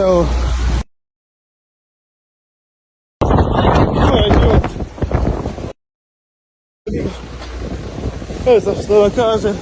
Evo. Ne znam što da kažem.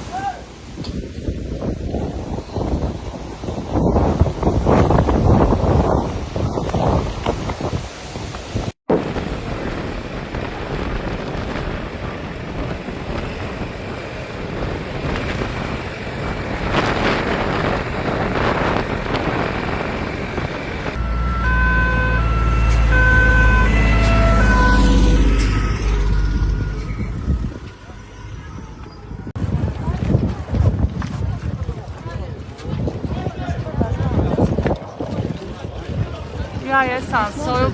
Ja jesam svoju.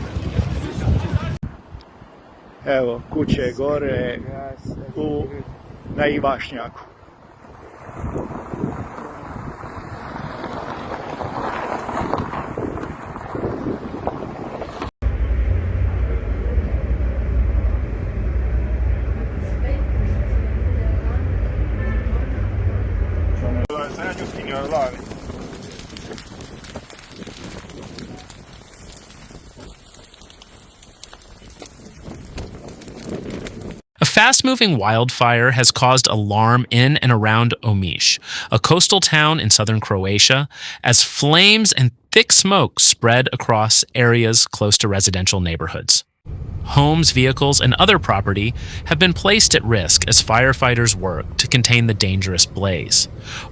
Evo, kuće gore na Ivašnjaku. A fast-moving wildfire has caused alarm in and around Omis, a coastal town in southern Croatia, as flames and thick smoke spread across areas close to residential neighborhoods. Homes, vehicles, and other property have been placed at risk as firefighters work to contain the dangerous blaze.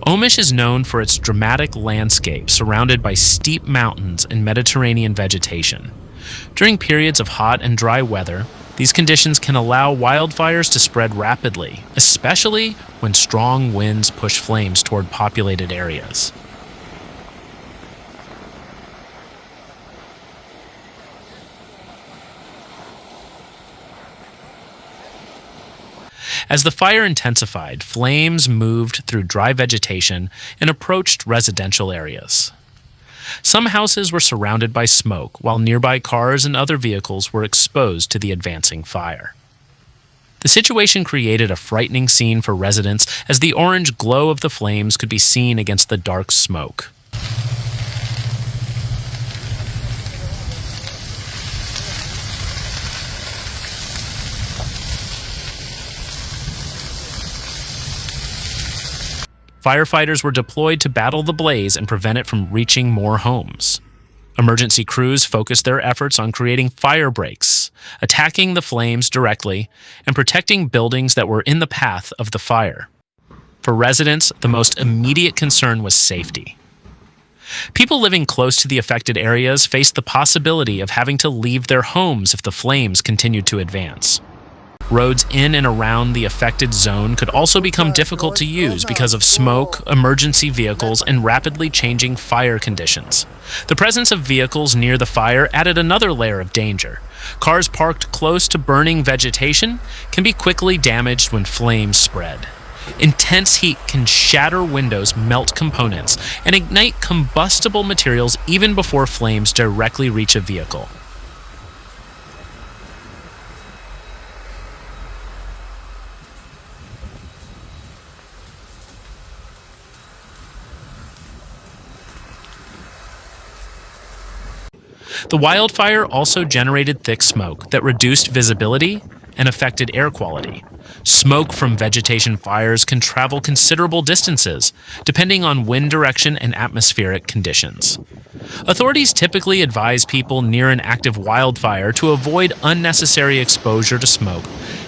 Omis is known for its dramatic landscape surrounded by steep mountains and Mediterranean vegetation. During periods of hot and dry weather, these conditions can allow wildfires to spread rapidly, especially when strong winds push flames toward populated areas. As the fire intensified, flames moved through dry vegetation and approached residential areas. Some houses were surrounded by smoke, while nearby cars and other vehicles were exposed to the advancing fire. The situation created a frightening scene for residents as the orange glow of the flames could be seen against the dark smoke. Firefighters were deployed to battle the blaze and prevent it from reaching more homes. Emergency crews focused their efforts on creating fire breaks, attacking the flames directly, and protecting buildings that were in the path of the fire. For residents, the most immediate concern was safety. People living close to the affected areas faced the possibility of having to leave their homes if the flames continued to advance. Roads in and around the affected zone could also become difficult to use because of smoke, emergency vehicles, and rapidly changing fire conditions. The presence of vehicles near the fire added another layer of danger. Cars parked close to burning vegetation can be quickly damaged when flames spread. Intense heat can shatter windows, melt components, and ignite combustible materials even before flames directly reach a vehicle. The wildfire also generated thick smoke that reduced visibility and affected air quality. Smoke from vegetation fires can travel considerable distances, depending on wind direction and atmospheric conditions. Authorities typically advise people near an active wildfire to avoid unnecessary exposure to smoke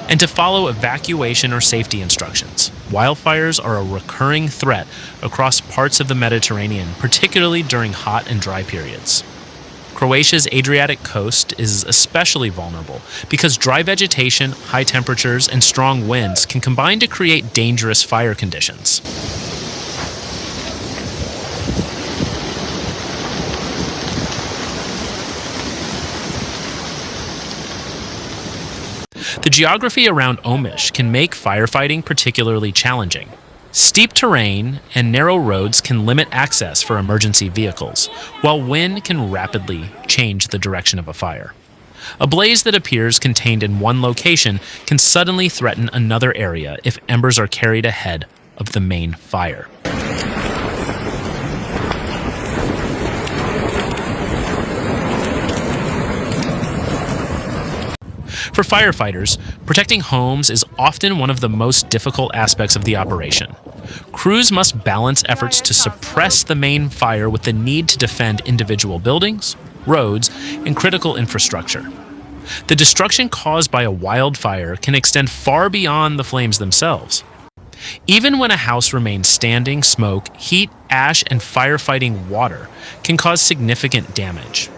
and to follow evacuation or safety instructions. Wildfires are a recurring threat across parts of the Mediterranean, particularly during hot and dry periods. Croatia's Adriatic coast is especially vulnerable because dry vegetation, high temperatures, and strong winds can combine to create dangerous fire conditions. The geography around Omis can make firefighting particularly challenging. Steep terrain and narrow roads can limit access for emergency vehicles, while wind can rapidly change the direction of a fire. A blaze that appears contained in one location can suddenly threaten another area if embers are carried ahead of the main fire. For firefighters, protecting homes is often one of the most difficult aspects of the operation. Crews must balance efforts to suppress the main fire with the need to defend individual buildings, roads, and critical infrastructure. The destruction caused by a wildfire can extend far beyond the flames themselves. Even when a house remains standing, smoke, heat, ash, and firefighting water can cause significant damage.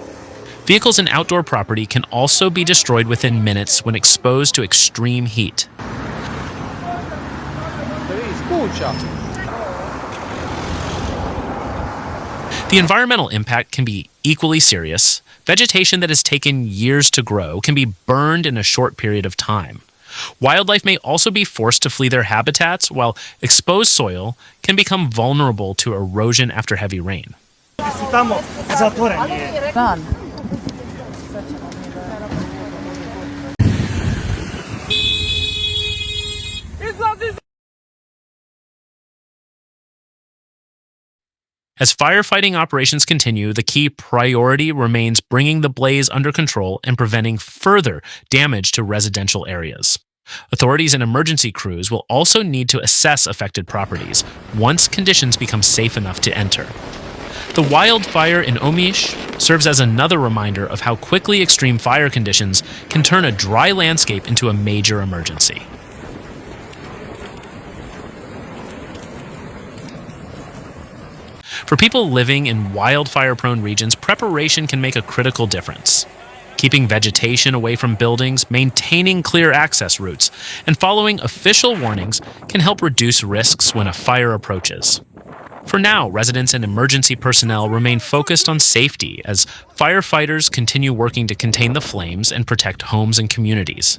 Vehicles and outdoor property can also be destroyed within minutes when exposed to extreme heat. The environmental impact can be equally serious. Vegetation that has taken years to grow can be burned in a short period of time. Wildlife may also be forced to flee their habitats, while exposed soil can become vulnerable to erosion after heavy rain. As firefighting operations continue, the key priority remains bringing the blaze under control and preventing further damage to residential areas. Authorities and emergency crews will also need to assess affected properties once conditions become safe enough to enter. The wildfire in Omis serves as another reminder of how quickly extreme fire conditions can turn a dry landscape into a major emergency. For people living in wildfire-prone regions, preparation can make a critical difference. Keeping vegetation away from buildings, maintaining clear access routes, and following official warnings can help reduce risks when a fire approaches. For now, residents and emergency personnel remain focused on safety as firefighters continue working to contain the flames and protect homes and communities.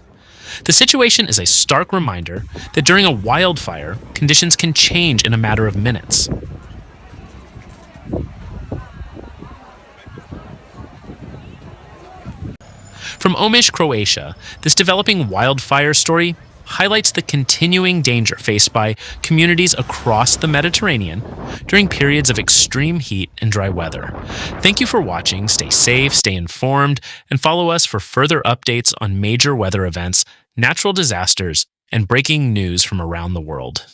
The situation is a stark reminder that during a wildfire, conditions can change in a matter of minutes. From Omis, Croatia, this developing wildfire story highlights the continuing danger faced by communities across the Mediterranean during periods of extreme heat and dry weather. Thank you for watching. Stay safe, stay informed, and follow us for further updates on major weather events, natural disasters, and breaking news from around the world.